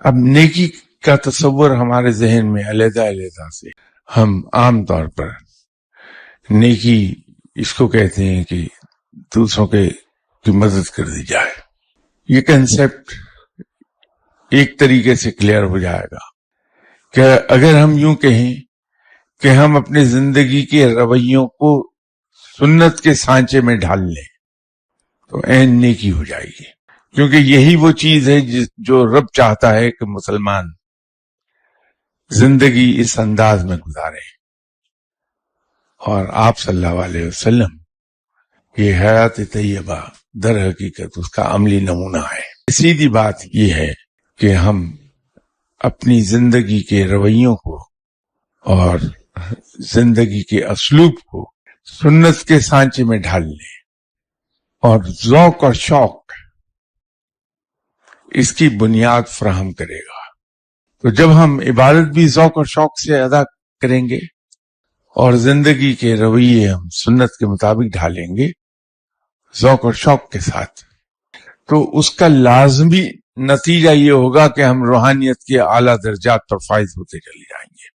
اب نیکی کا تصور ہمارے ذہن میں علیحدہ علیحدہ سے، ہم عام طور پر نیکی اس کو کہتے ہیں کہ دوسروں کی مدد کر دی جائے. یہ کنسپٹ ایک طریقے سے کلیئر ہو جائے گا کہ اگر ہم یوں کہیں کہ ہم اپنی زندگی کے رویوں کو سنت کے سانچے میں ڈھال لیں تو عین نیکی ہو جائے گی، کیونکہ یہی وہ چیز ہے جو رب چاہتا ہے کہ مسلمان زندگی اس انداز میں گزارے. اور آپ صلی اللہ علیہ وسلم یہ حیات طیبہ در حقیقت اس کا عملی نمونہ ہے. سیدھی بات یہ ہے کہ ہم اپنی زندگی کے رویوں کو اور زندگی کے اسلوب کو سنت کے سانچے میں ڈھال لیں، اور ذوق اور شوق اس کی بنیاد فراہم کرے گا. تو جب ہم عبادت بھی ذوق اور شوق سے ادا کریں گے اور زندگی کے رویے ہم سنت کے مطابق ڈھالیں گے ذوق اور شوق کے ساتھ، تو اس کا لازمی نتیجہ یہ ہوگا کہ ہم روحانیت کے اعلیٰ درجات پر فائز ہوتے چلے جائیں گے.